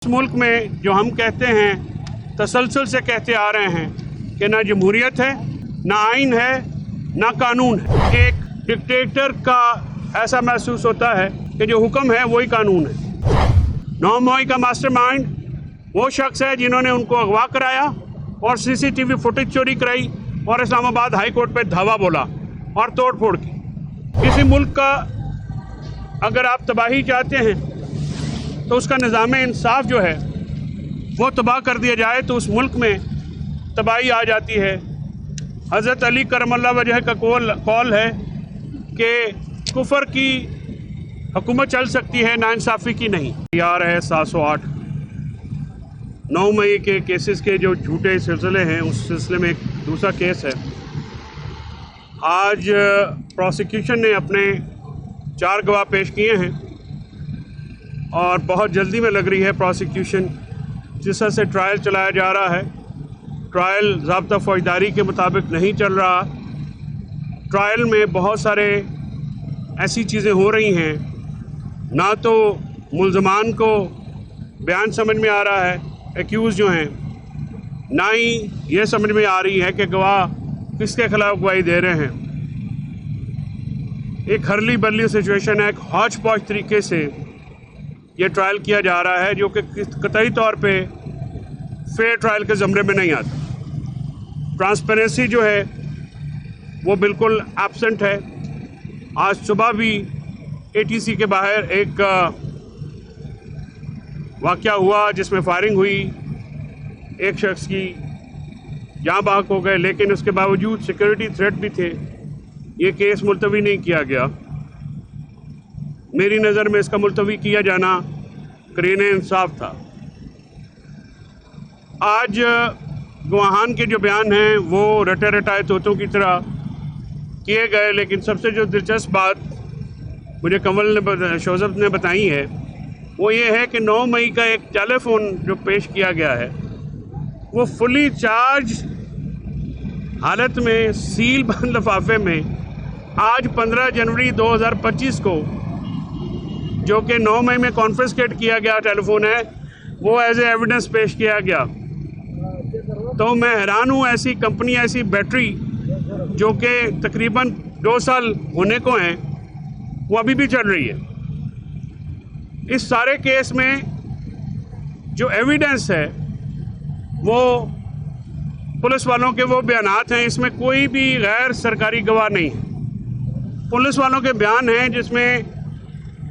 इस मुल्क में जो हम कहते हैं तसलसल से कहते आ रहे हैं कि ना जमहूरियत है, ना आइन है, ना कानून है। एक डिक्टेटर का ऐसा महसूस होता है कि जो हुक्म है वही कानून है। 9 मई का मास्टरमाइंड वो शख्स है जिन्होंने उनको अगवा कराया और सीसीटीवी फुटेज चोरी कराई और इस्लामाबाद हाई कोर्ट पे धावा बोला और तोड़ फोड़ की। किसी मुल्क का अगर आप तबाही चाहते हैं तो उसका निज़ाम इंसाफ जो है वो तबाह कर दिया जाए तो उस मुल्क में तबाही आ जाती है। हज़रत अली करमल्लाह वजह का कौल है कि कुफर की हुकूमत चल सकती है, नाइंसाफ़ी की नहीं। यार है 708 9 मई के केसेस के जो झूठे सिलसिले हैं उस सिलसिले में एक दूसरा केस है। आज प्रोसिक्यूशन ने अपने 4 गवाह पेश किए हैं और बहुत जल्दी में लग रही है प्रोसिक्यूशन। जिस तरह से ट्रायल चलाया जा रहा है, ट्रायल ज़ाब्ता फौजदारी के मुताबिक नहीं चल रहा। ट्रायल में बहुत सारे ऐसी चीज़ें हो रही हैं, ना तो मुल्ज़मान को बयान समझ में आ रहा है, एक्यूज़ जो हैं, ना ही ये समझ में आ रही है कि गवाह किसके ख़िलाफ़ गवाही दे रहे हैं। एक हरली बरली सिचुएशन है, एक हौच पौच तरीके से ये ट्रायल किया जा रहा है जो कि कतई तौर पे फेयर ट्रायल के ज़मरे में नहीं आता। ट्रांसपेरेंसी जो है वो बिल्कुल एब्सेंट है। आज सुबह भी एटीसी के बाहर एक वाक़या हुआ जिसमें फायरिंग हुई, एक शख्स की जान बहक हो गए, लेकिन उसके बावजूद सिक्योरिटी थ्रेट भी थे। ये केस मुलतवी नहीं किया गया। मेरी नज़र में इसका मुलतवी किया जाना करीने इंसाफ था। आज गवाहान के जो बयान हैं वो रटे रटाए तोतों की तरह किए गए, लेकिन सबसे जो दिलचस्प बात मुझे शोज़ब ने बताई है वो ये है कि 9 मई का एक टेलीफोन जो पेश किया गया है वो फुली चार्ज हालत में सील बंद लिफाफे में आज 15 जनवरी 2025 को, जो कि 9 मई में कॉन्फिस्केट किया गया टेलीफोन है, वो एज ए एविडेंस पेश किया गया। तो मैं हैरान हूँ, ऐसी कंपनी, ऐसी बैटरी जो कि तकरीबन 2 साल होने को हैं, वो अभी भी चल रही है। इस सारे केस में जो एविडेंस है वो पुलिस वालों के वो बयानात हैं, इसमें कोई भी गैर सरकारी गवाह नहीं है। पुलिस वालों के बयान हैं जिसमें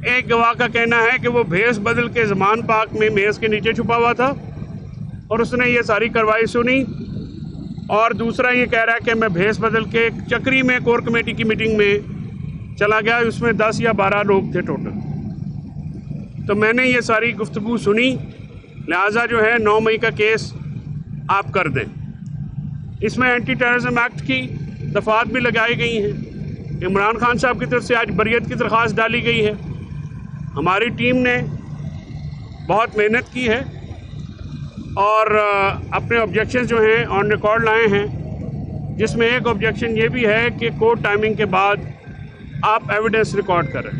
एक गवाह का कहना है कि वो भेस बदल के ज़मान पाक में मेज़ के नीचे छुपा हुआ था और उसने ये सारी कार्रवाई सुनी, और दूसरा ये कह रहा है कि मैं भेस बदल के चक्री में कोर कमेटी की मीटिंग में चला गया, उसमें 10 या 12 लोग थे टोटल। तो मैंने ये सारी गुफ्तगू सुनी, लिहाजा जो है 9 मई का केस आप कर दें। इसमें एंटी टेररिज्म एक्ट की दफ़ात भी लगाई गई हैं। इमरान खान साहब की तरफ से आज बरियत की दरख्वास्त डाली गई है। हमारी टीम ने बहुत मेहनत की है और अपने ऑब्जेक्शंस जो हैं ऑन रिकॉर्ड लाए हैं, जिसमें एक ऑब्जेक्शन ये भी है कि कोर्ट टाइमिंग के बाद आप एविडेंस रिकॉर्ड करें।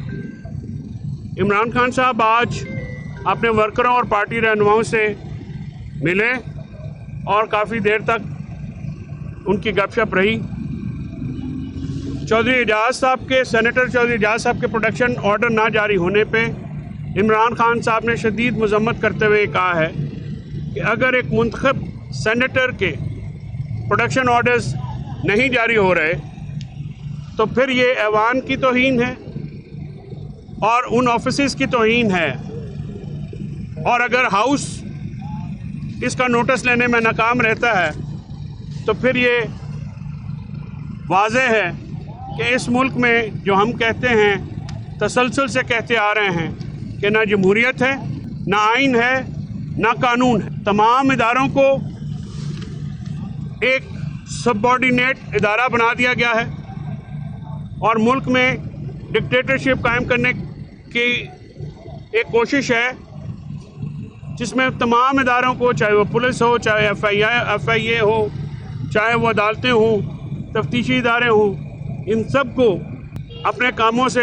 इमरान खान साहब आज अपने वर्करों और पार्टी रहनुमाओं से मिले और काफ़ी देर तक उनकी गपशप रही। चौधरी एजाज साहब के, सेनेटर चौधरी एजाज साहब के प्रोटेक्शन ऑर्डर ना जारी होने पे इमरान खान साहब ने शदीद मजम्मत करते हुए कहा है कि अगर एक मुंतखब सेनेटर के प्रोटेक्शन ऑर्डर्स नहीं जारी हो रहे तो फिर ये ऐवान की तौहीन है और उन ऑफिसेस की तौहीन है, और अगर हाउस इसका नोटिस लेने में नाकाम रहता है तो फिर ये वाज़ेह है कि इस मुल्क में जो हम कहते हैं तसलसल से कहते आ रहे हैं कि ना जमहूरियत है, ना आइन है, ना कानून है। तमाम इदारों को एक सबऑर्डिनेट इदारा बना दिया गया है और मुल्क में डिक्टेटरशिप कायम करने की एक कोशिश है जिसमें तमाम इदारों को, चाहे वो पुलिस हो, चाहे FIA हो, चाहे वो अदालतें हों, तफ्तीशी इदारे हों, इन सब को अपने कामों से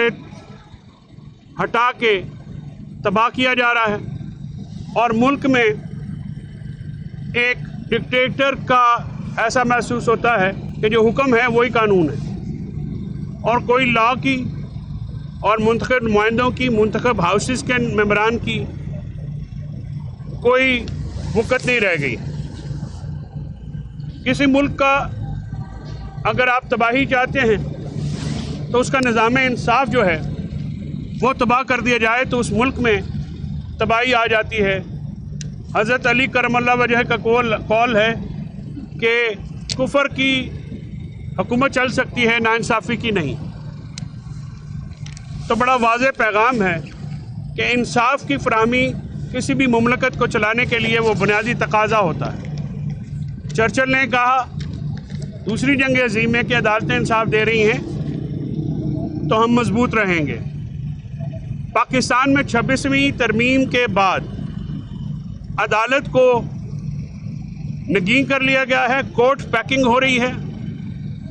हटा के तबाह किया जा रहा है और मुल्क में एक डिक्टेटर का ऐसा महसूस होता है कि जो हुक्म है वही कानून है और कोई लॉ की और मुंतखब नुमाइंदों की, मुंतखब हाउसेस के मेंबरान की कोई वक़्त नहीं रह गई। किसी मुल्क का अगर आप तबाही चाहते हैं तो उसका निज़ाम इंसाफ जो है वो तबाह कर दिया जाए तो उस मुल्क में तबाही आ जाती है। हज़रत अली करमल्लाह वजह का कौल है कि कुफर की हुकूमत चल सकती है, नाइंसाफ़ी की नहीं। तो बड़ा वाज़ेह पैगाम है कि इंसाफ की फराहमी किसी भी मुमलकत को चलाने के लिए वो बुनियादी तकाज़ा होता है। चर्चिल ने कहा दूसरी जंग अज़ीम में कि अदालतें इंसाफ दे रही हैं तो हम मजबूत रहेंगे। पाकिस्तान में 26वीं तरमीम के बाद अदालत को नगीं कर लिया गया है, कोर्ट पैकिंग हो रही है।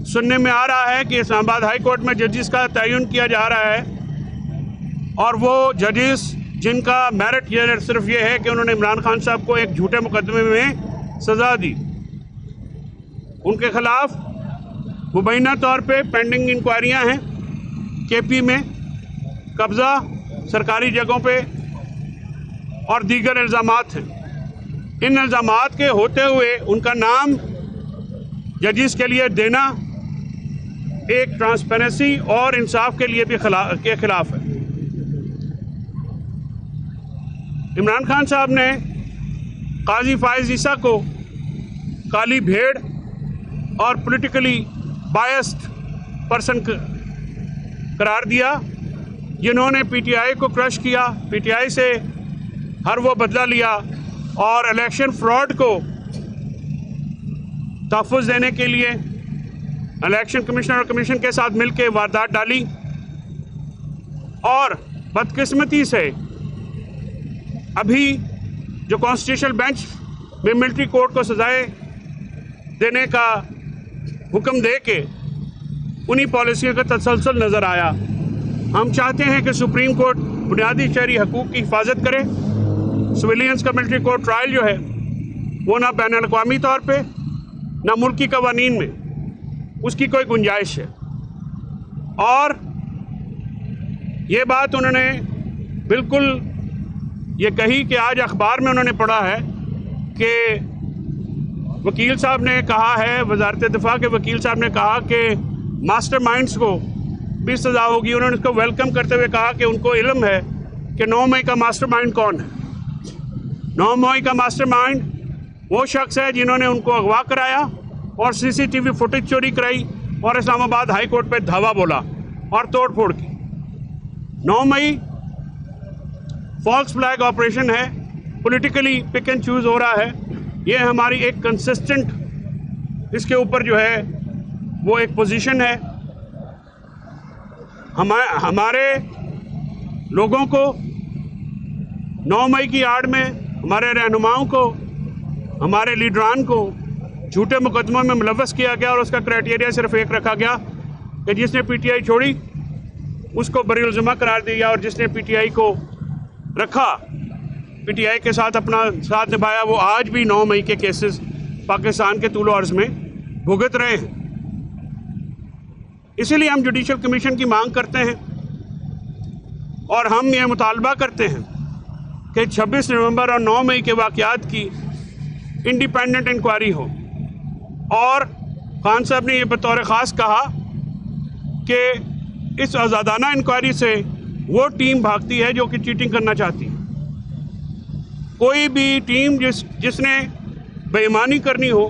सुनने में आ रहा है कि इस्लामाबाद हाई कोर्ट में जजेस का तयन किया जा रहा है और वो जजेस जिनका मेरिट ये सिर्फ ये है कि उन्होंने इमरान खान साहब को एक झूठे मुकदमे में सज़ा दी, उनके खिलाफ मुबैना तौर पे पेंडिंग इंक्वायरियाँ हैं। केपी में कब्ज़ा सरकारी जगहों पे और दीगर इल्ज़ामात हैं। इन इल्ज़ामात के होते हुए उनका नाम जजेस के लिए देना एक ट्रांसपेरेंसी और इंसाफ के लिए भी खिलाफ है। इमरान खान साहब ने काजी फाइज ईसा को काली भेड़ और पॉलिटिकली बायस्ड पर्सन करार दिया, जिन्होंने पीटीआई को क्रश किया, पीटीआई से हर वो बदला लिया और इलेक्शन फ्रॉड को तहफ़्फ़ुज़ देने के लिए इलेक्शन कमिश्नर और कमीशन के साथ मिलकर वारदात डाली। और बदकिस्मती से अभी जो कॉन्स्टिट्यूशनल बेंच में मिलिट्री कोर्ट को सजाएं देने का हुक्म दे के उन्हीं पॉलिसियों का तसलसल नज़र आया। हम चाहते हैं कि सुप्रीम कोर्ट बुनियादी शहरी हकूक़ की हिफाजत करे। सिविलियंस का मिलिट्री कोर्ट ट्रायल जो है वो ना बैन अल-अक़वामी तौर पे ना मुल्की कवानीन में उसकी कोई गुंजाइश है। और ये बात उन्होंने बिल्कुल ये कही कि आज अखबार में उन्होंने पढ़ा है कि वकील साहब ने कहा है, वज़ारत दिफा के वकील साहब ने कहा कि मास्टरमाइंड्स को भी सज़ा होगी। उन्होंने इसको वेलकम करते हुए कहा कि उनको इल्म है कि 9 मई का मास्टरमाइंड कौन है। 9 मई का मास्टरमाइंड वो शख्स है जिन्होंने उनको अगवा कराया और सीसीटीवी फुटेज चोरी कराई और इस्लामाबाद हाई कोर्ट पे धावा बोला और तोड़ फोड़ की। 9 मई फॉल्स फ्लैग ऑपरेशन है, पॉलिटिकली पिक एंड चूज़ हो रहा है। ये हमारी एक कंसिस्टेंट इसके ऊपर जो है वो एक पोजीशन है। हमारे लोगों को 9 मई की आड़ में हमारे रहनुमाओं को, हमारे लीडरान को झूठे मुकदमों में मुलव्वस किया गया और उसका क्राइटेरिया सिर्फ एक रखा गया कि जिसने पीटीआई छोड़ी उसको बरीउल-ज़िम्मा करार दिया और जिसने पीटीआई को रखा, पीटीआई के साथ अपना साथ निभाया, वो आज भी 9 मई के केसेस पाकिस्तान के तूल अर्ज़ में भुगत रहे हैं। इसीलिए हम जुडिशल कमीशन की मांग करते हैं और हम ये मुतालबा करते हैं कि 26 नवंबर और 9 मई के वाक़यात की इंडिपेंडेंट इंक्वायरी हो। और खान साहब ने ये बतौर ख़ास कहा कि इस आज़ादाना इंक्वायरी से वो टीम भागती है जो कि चीटिंग करना चाहती है। कोई भी टीम जिसने बेईमानी करनी हो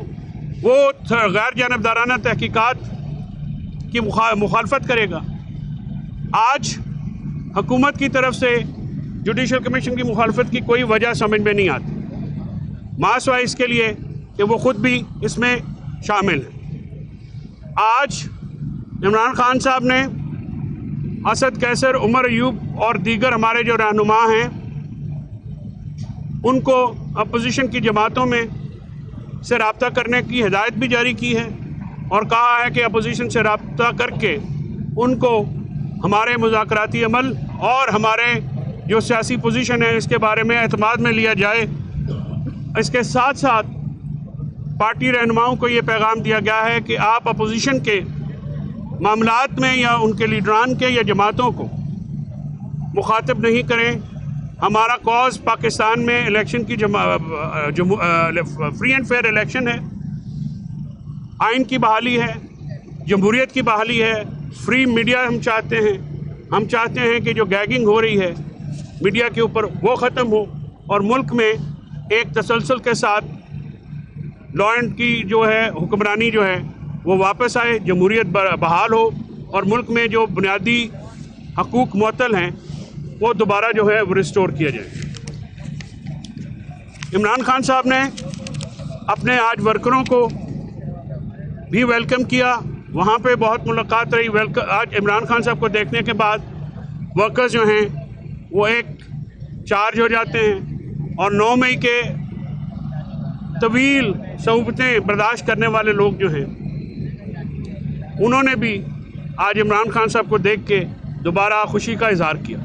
वो गैर जानबदाराना तहकीकात की मुखालफत करेगा। आज हुकूमत की तरफ से जुडिशल कमीशन की मुखालफत की कोई वजह समझ में नहीं आती, मासवा इसके लिए कि वो ख़ुद भी इसमें शामिल है। आज इमरान खान साहब ने असद कैसर, उमर अयूब और दीगर हमारे जो रहनुमा हैं उनको अपोजिशन की जमातों में से रब्ता करने की हिदायत भी जारी की है और कहा है कि अपोजिशन से रब्ता करके उनको हमारे मुज़ाकराती अमल और हमारे जो सियासी पोजीशन है इसके बारे में एतमाद में लिया जाए। इसके साथ साथ पार्टी रहनुमाओं को ये पैगाम दिया गया है कि आप अपोजिशन के मामलात में या उनके लीडरान के या जमातों को मुखातिब नहीं करें। हमारा कॉज पाकिस्तान में इलेक्शन की फ्री एंड फेयर इलेक्शन है, आइन की बहाली है, जमहूरियत की बहाली है, फ्री मीडिया हम चाहते हैं। हम चाहते हैं कि जो गैगिंग हो रही है मीडिया के ऊपर वो ख़त्म हो और मुल्क में एक तसलसल के साथ लॉ एंड की जो है हुक्मरानी जो है वो वापस आए, जमहूरियत बहाल हो और मुल्क में जो बुनियादी हकूक़ मुअत्तल हैं वो दोबारा जो है वो रिस्टोर किया जाए। इमरान खान साहब ने अपने आज वर्करों को भी वेलकम किया, वहाँ पे बहुत मुलाकात रही। आज इमरान खान साहब को देखने के बाद वर्कर्स जो हैं वो एक चार्ज हो जाते हैं और 9 मई के तवील सऊबतें बर्दाश्त करने वाले लोग जो हैं उन्होंने भी आज इमरान खान साहब को देख के दोबारा खुशी का इजहार किया।